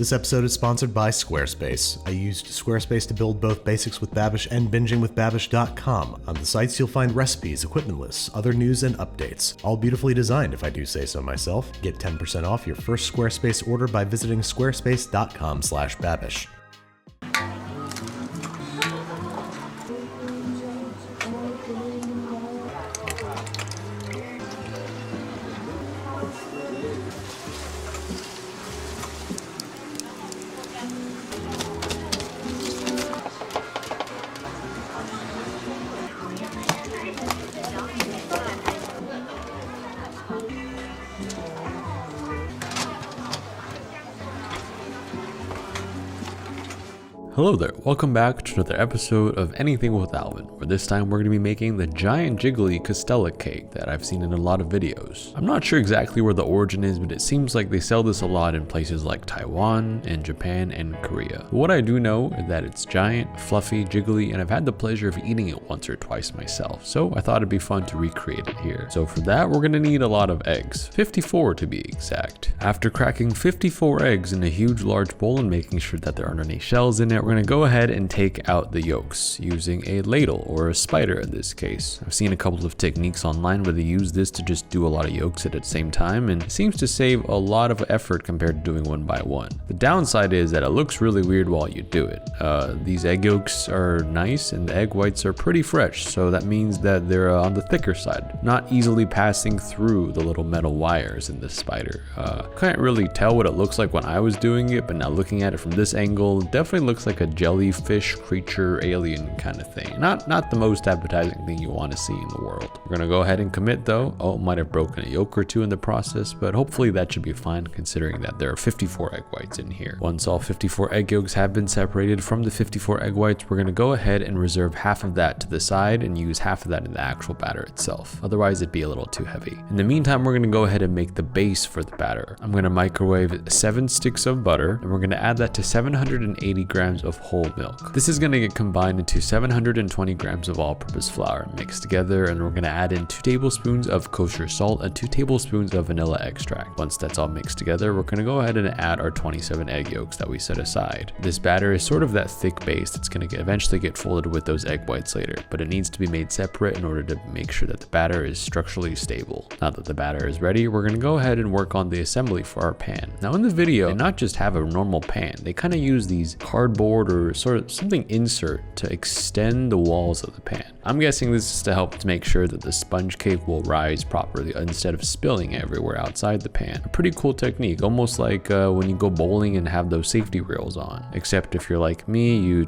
This episode is sponsored by Squarespace. I used Squarespace to build both Basics with Babish and BingingWithBabish.com. On the sites, you'll find recipes, equipment lists, other news, and updates. All beautifully designed, if I do say so myself. Get 10% off your first Squarespace order by visiting squarespace.com/babish. Hello there, welcome back to another episode of Anything with Alvin, where this time we're going to be making the giant Jiggly Castella cake that I've seen in a lot of videos. I'm not sure exactly where the origin is, but it seems like they sell this a lot in places like Taiwan and Japan and Korea. But what I do know is that it's giant, fluffy, jiggly, and I've had the pleasure of eating it once or twice myself, so I thought it'd be fun to recreate it here. So for that, we're going to need a lot of eggs, 54 to be exact. After cracking 54 eggs in a huge large bowl and making sure that there aren't any shells in it, we're going to go ahead and take out the yolks using a ladle or a spider in this case. I've seen a couple of techniques online where they use this to just do a lot of yolks at the same time, and it seems to save a lot of effort compared to doing one by one. The downside is that it looks really weird while you do it. These egg yolks are nice and the egg whites are pretty fresh, so that means that they're on the thicker side, not easily passing through the little metal wires in this spider. Can't really tell what it looks like when I was doing it, but now looking at it from this angle, it definitely looks like a jellyfish creature alien kind of thing. Not the most appetizing thing you want to see in the world. We're gonna go ahead and commit though. Oh, might have broken a yolk or two in the process, but hopefully that should be fine considering that there are 54 egg whites in here. Once all 54 egg yolks have been separated from the 54 egg whites, we're gonna go ahead and reserve half of that to the side and use half of that in the actual batter itself. Otherwise it'd be a little too heavy. In the meantime, we're gonna go ahead and make the base for the batter. I'm gonna microwave 7 sticks of butter, and we're gonna add that to 780 grams of whole milk. This is going to get combined into 720 grams of all-purpose flour mixed together, and we're going to add in 2 tablespoons of kosher salt and 2 tablespoons of vanilla extract. Once that's all mixed together, we're going to go ahead and add our 27 egg yolks that we set aside. This batter is sort of that thick base that's going to eventually get folded with those egg whites later, but it needs to be made separate in order to make sure that the batter is structurally stable. Now that the batter is ready, we're going to go ahead and work on the assembly for our pan. Now in the video, they not just have a normal pan, they kind of use these cardboard or sort of something insert to extend the walls of the pan. I'm guessing this is to help to make sure that the sponge cake will rise properly instead of spilling everywhere outside the pan. A pretty cool technique, almost like when you go bowling and have those safety rails on. Except if you're like me, you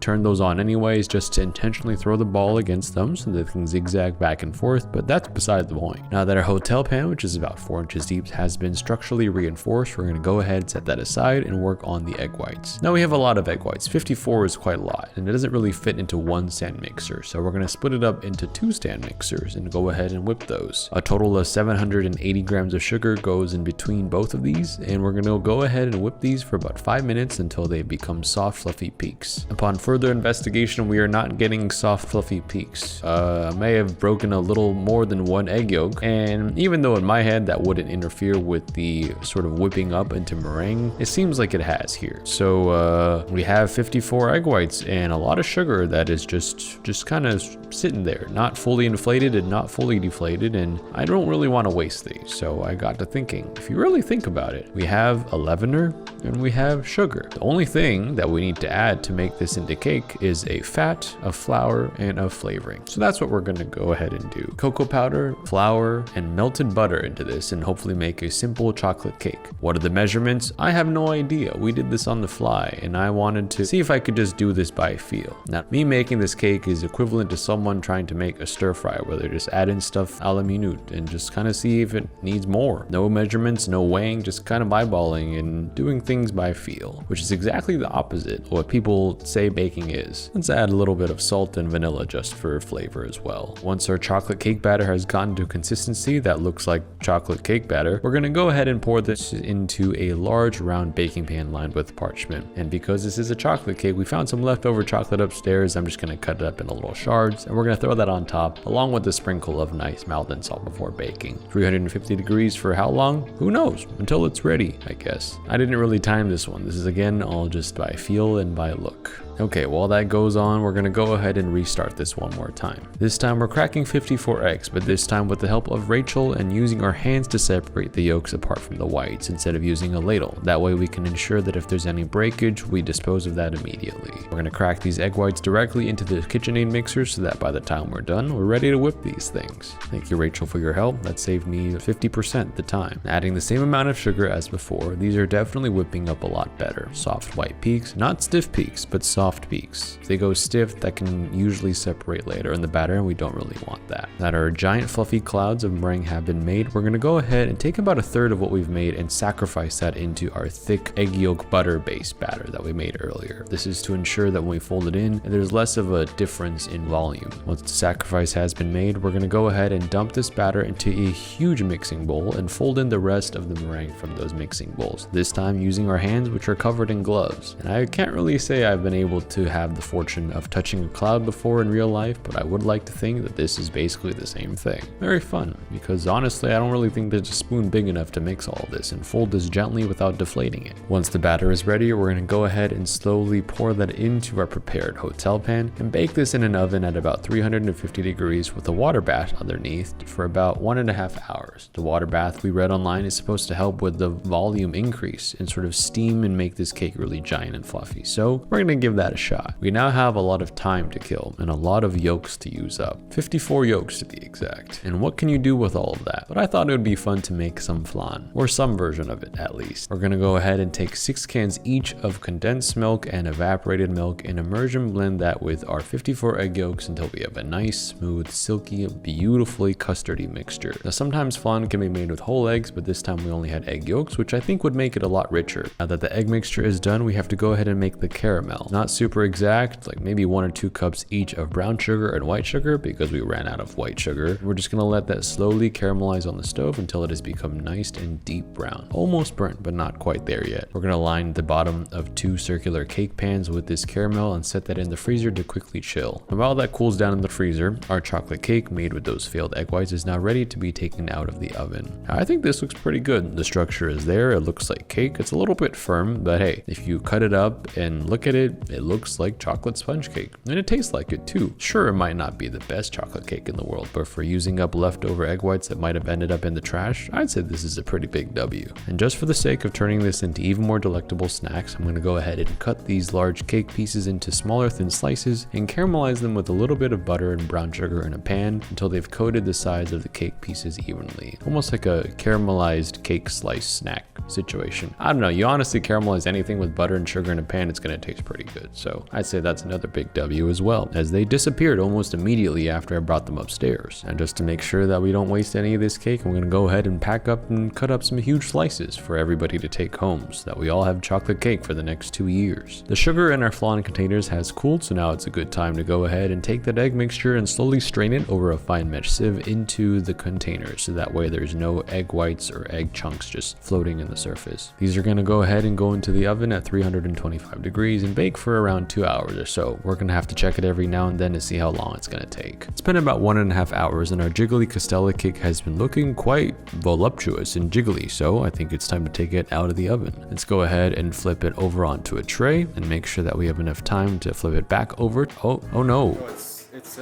turn those on anyways just to intentionally throw the ball against them so they can zigzag back and forth, but that's beside the point. Now that our hotel pan, which is about 4 inches deep, has been structurally reinforced, we're going to go ahead, set that aside, and work on the egg whites. Now we have a lot of egg whites. 54 is quite a lot, and it doesn't really fit into one stand mixer, so we're going to split it up into 2 stand mixers and go ahead and whip those. A total of 780 grams of sugar goes in between both of these, and we're going to go ahead and whip these for about 5 minutes until they become soft fluffy peaks. Upon further investigation, we are not getting soft fluffy peaks. I may have broken a little more than 1 egg yolk, and even though in my head that wouldn't interfere with the sort of whipping up into meringue, it seems like it has here. So we have 54 egg whites and a lot of sugar that is just kind of sitting there, not fully inflated and not fully deflated, and I don't really want to waste these. So I got to thinking, if you really think about it, we have a leavener and we have sugar. The only thing that we need to add to make this into cake is a fat, a flour, and a flavoring. So that's what we're going to go ahead and do. Cocoa powder, flour, and melted butter into this and hopefully make a simple chocolate cake. What are the measurements? I have no idea. We did this on the fly and I wanted to see if I could just do this by feel. Now, me making this cake is equivalent to someone trying to make a stir fry where they just add in stuff a la minute and just kind of see if it needs more. No measurements, no weighing, just kind of eyeballing and doing things by feel, which is exactly the opposite of what people say baking is. Let's add a little bit of salt and vanilla just for flavor as well. Once our chocolate cake batter has gotten to a consistency that looks like chocolate cake batter, we're going to go ahead and pour this into a large round baking pan lined with parchment. And because this is a chocolate cake, we found some leftover chocolate upstairs. I'm just going to cut it up in a little shards cards, and we're gonna throw that on top along with a sprinkle of nice Maldon salt before baking. 350 degrees for how long? Who knows? Until it's ready, I guess. I didn't really time this one. This is again all just by feel and by look. Okay, while that goes on, we're gonna go ahead and restart this one more time. This time we're cracking 54 eggs, but this time with the help of Rachel and using our hands to separate the yolks apart from the whites instead of using a ladle. That way we can ensure that if there's any breakage, we dispose of that immediately. We're gonna crack these egg whites directly into the KitchenAid mixer so that by the time we're done, we're ready to whip these things. Thank you, Rachel, for your help. That saved me 50% the time. Adding the same amount of sugar as before, these are definitely whipping up a lot better. Soft white peaks, not stiff peaks, but soft peaks. If they go stiff, that can usually separate later in the batter, and we don't really want that. Now that our giant fluffy clouds of meringue have been made, we're gonna go ahead and take about a third of what we've made and sacrifice that into our thick egg yolk butter based batter that we made earlier. This is to ensure that when we fold it in, there's less of a difference in volume. Once the sacrifice has been made, we're gonna go ahead and dump this batter into a huge mixing bowl and fold in the rest of the meringue from those mixing bowls, this time using our hands, which are covered in gloves. And I can't really say I've been able to have the fortune of touching a cloud before in real life, but I would like to think that this is basically the same thing. Very fun, because honestly I don't really think there's a spoon big enough to mix all of this, and fold this gently without deflating it. Once the batter is ready, we're going to go ahead and slowly pour that into our prepared hotel pan and bake this in an oven at about 350 degrees with a water bath underneath for about 1.5 hours. The water bath we read online is supposed to help with the volume increase and sort of steam and make this cake really giant and fluffy, so we're going to give that a shot. We now have a lot of time to kill and a lot of yolks to use up. 54 yolks to be exact. And what can you do with all of that? But I thought it would be fun to make some flan, or some version of it at least. We're gonna go ahead and take 6 cans each of condensed milk and evaporated milk and immersion blend that with our 54 egg yolks until we have a nice, smooth, silky, beautifully custardy mixture. Now sometimes flan can be made with whole eggs, but this time we only had egg yolks, which I think would make it a lot richer. Now that the egg mixture is done, we have to go ahead and make the caramel. Not super exact, like maybe 1 or 2 cups each of brown sugar and white sugar because we ran out of white sugar. We're just gonna let that slowly caramelize on the stove until it has become nice and deep brown. Almost burnt, but not quite there yet. We're gonna line the bottom of 2 circular cake pans with this caramel and set that in the freezer to quickly chill. And while that cools down in the freezer, our chocolate cake made with those failed egg whites is now ready to be taken out of the oven. I think this looks pretty good. The structure is there, it looks like cake. It's a little bit firm, but hey, if you cut it up and look at it, it looks like chocolate sponge cake. And it tastes like it too. Sure, it might not be the best chocolate cake in the world, but for using up leftover egg whites that might have ended up in the trash, I'd say this is a pretty big W. And just for the sake of turning this into even more delectable snacks, I'm gonna go ahead and cut these large cake pieces into smaller thin slices and caramelize them with a little bit of butter and brown sugar in a pan until they've coated the sides of the cake pieces evenly. Almost like a caramelized cake slice snack situation. I don't know, you honestly caramelize anything with butter and sugar in a pan, it's gonna taste pretty good. So I'd say that's another big W as well, as they disappeared almost immediately after I brought them upstairs. And just to make sure that we don't waste any of this cake, I'm gonna go ahead and pack up and cut up some huge slices for everybody to take home so that we all have chocolate cake for the next 2 years. The sugar in our flan containers has cooled, so now it's a good time to go ahead and take that egg mixture and slowly strain it over a fine mesh sieve into the containers, so that way there's no egg whites or egg chunks just floating in the surface. These are gonna go ahead and go into the oven at 325 degrees and bake for around 2 hours or so. We're gonna have to check it every now and then to see how long it's gonna take. It's been about 1.5 hours and our Jiggly Castella cake has been looking quite voluptuous and jiggly, so I think it's time to take it out of the oven. Let's go ahead and flip it over onto a tray and make sure that we have enough time to flip it back over. Oh no. Oh, it's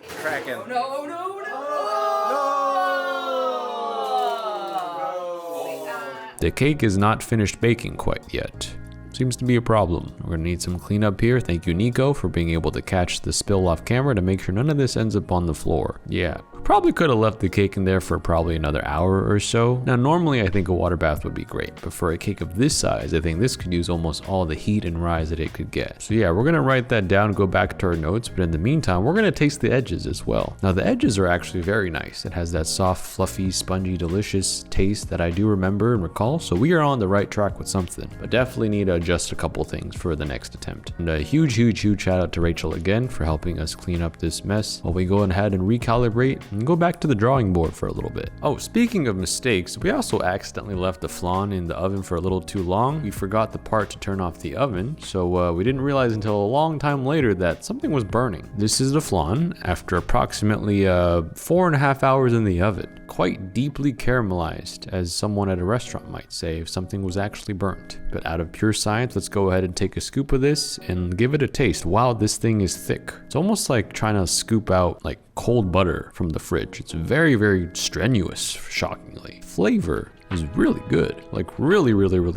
cracking. Oh no, no. The cake is not finished baking quite yet. Seems to be a problem. We're gonna need some cleanup here. Thank you, Nico, for being able to catch the spill off camera to make sure none of this ends up on the floor. Yeah, probably could have left the cake in there for probably another hour or so. Now, normally I think a water bath would be great, but for a cake of this size, I think this could use almost all the heat and rise that it could get. So yeah, we're gonna write that down, go back to our notes, but in the meantime, we're gonna taste the edges as well. Now, the edges are actually very nice. It has that soft, fluffy, spongy, delicious taste that I do remember and recall, so we are on the right track with something, but definitely need to adjust a couple things for the next attempt. And a huge shout out to Rachel again for helping us clean up this mess while we go ahead and recalibrate and go back to the drawing board for a little bit. Oh, speaking of mistakes, we also accidentally left the flan in the oven for a little too long. We forgot the part to turn off the oven, so we didn't realize until a long time later that something was burning. This is the flan after approximately 4.5 hours in the oven. Quite deeply caramelized, as someone at a restaurant might say if something was actually burnt. But out of pure science, let's go ahead and take a scoop of this and give it a taste. Wow, this thing is thick. It's almost like trying to scoop out like cold butter from the fridge. It's very, very strenuous, shockingly. Flavor is really good, like really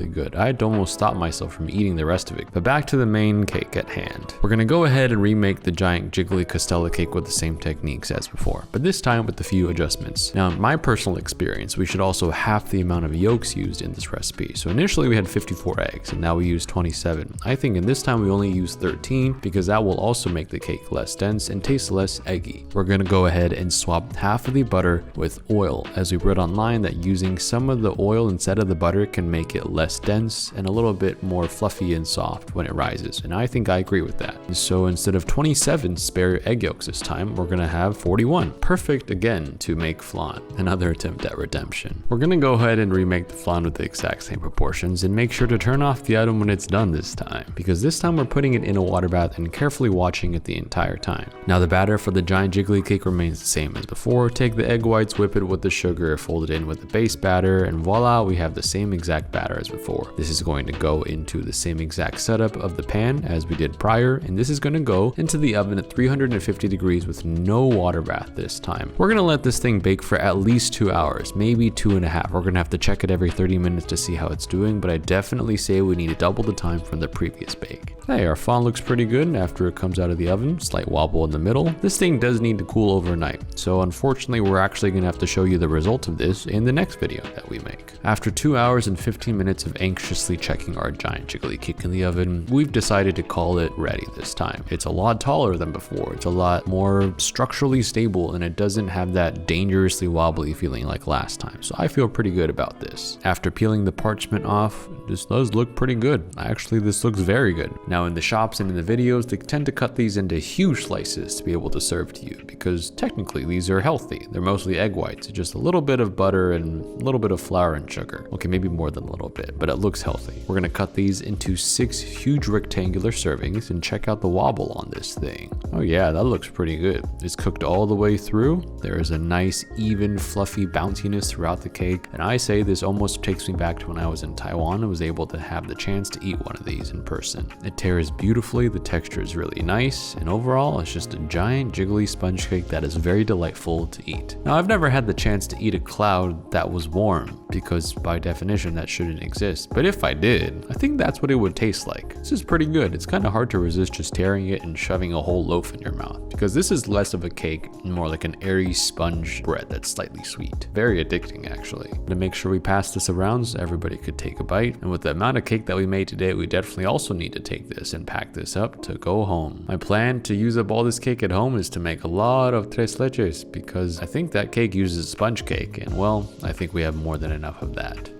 good. I had to almost stop myself from eating the rest of it. But back to the main cake at hand. We're gonna go ahead and remake the giant Jiggly Castella cake with the same techniques as before, but this time with a few adjustments. Now, in my personal experience, we should also half the amount of yolks used in this recipe. So initially we had 54 eggs, and now we use 27. I think in this time we only use 13 because that will also make the cake less dense and taste less eggy. We're gonna go ahead and swap half of the butter with oil, as we read online that using some of the oil instead of the butter can make it less dense and a little bit more fluffy and soft when it rises, and I think I agree with that. So instead of 27 spare egg yolks this time, we're gonna have 41. Perfect again to make flan. Another attempt at redemption. We're gonna go ahead and remake the flan with the exact same proportions and make sure to turn off the oven when it's done this time, because this time we're putting it in a water bath and carefully watching it the entire time. Now the batter for the giant jiggly cake remains the same as before. Take the egg whites, whip it with the sugar, fold it in with the base batter, and voila, we have the same exact batter as before. This is going to go into the same exact setup of the pan as we did prior, and this is going to go into the oven at 350 degrees with no water bath this time. We're going to let this thing bake for at least 2 hours, maybe 2.5. We're going to have to check it every 30 minutes to see how it's doing, but I definitely say we need to double the time from the previous bake. Hey, our flan looks pretty good after it comes out of the oven. Slight wobble in the middle. This thing does need to cool overnight, so unfortunately we're actually going to have to show you the result of this in the next video that we make. After 2 hours and 15 minutes of anxiously checking our giant jiggly cake in the oven, we've decided to call it ready this time. It's a lot taller than before. It's a lot more structurally stable, and it doesn't have that dangerously wobbly feeling like last time. So I feel pretty good about this. After peeling the parchment off, this does look pretty good. Actually, this looks very good. Now in the shops and in the videos, they tend to cut these into huge slices to be able to serve to you, because technically these are healthy. They're mostly egg whites, just a little bit of butter and a little bit of flour and sugar. Okay, maybe more than a little bit, but it looks healthy. We're gonna cut these into 6 huge rectangular servings and check out the wobble on this thing. Oh yeah, that looks pretty good. It's cooked all the way through. There is a nice, even, fluffy bounciness throughout the cake, and I say this almost takes me back to when I was in Taiwan and was able to have the chance to eat one of these in person. It tears beautifully, the texture is really nice, and overall it's just a giant jiggly sponge cake that is very delightful to eat. Now I've never had the chance to eat a cloud that was warm, because by definition that shouldn't exist, but if I did, I think that's what it would taste like. This is pretty good. It's kind of hard to resist just tearing it and shoving a whole loaf in your mouth, because this is less of a cake and more like an airy sponge bread that's slightly sweet. Very addicting actually. To make sure we pass this around so everybody could take a bite, and with the amount of cake that we made today, we definitely also need to take this and pack this up to go home. My plan to use up all this cake at home is to make a lot of tres leches, because I think that cake uses sponge cake, and well, I think we have more than enough of that.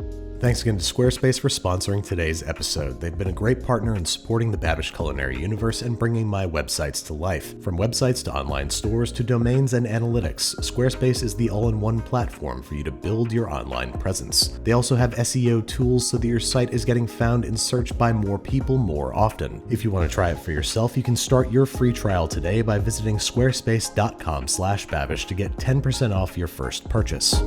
Thanks again to Squarespace for sponsoring today's episode. They've been a great partner in supporting the Babish culinary universe and bringing my websites to life. From websites to online stores to domains and analytics, Squarespace is the all-in-one platform for you to build your online presence. They also have SEO tools so that your site is getting found and searched by more people more often. If you want to try it for yourself, you can start your free trial today by visiting squarespace.com/babish to get 10% off your first purchase.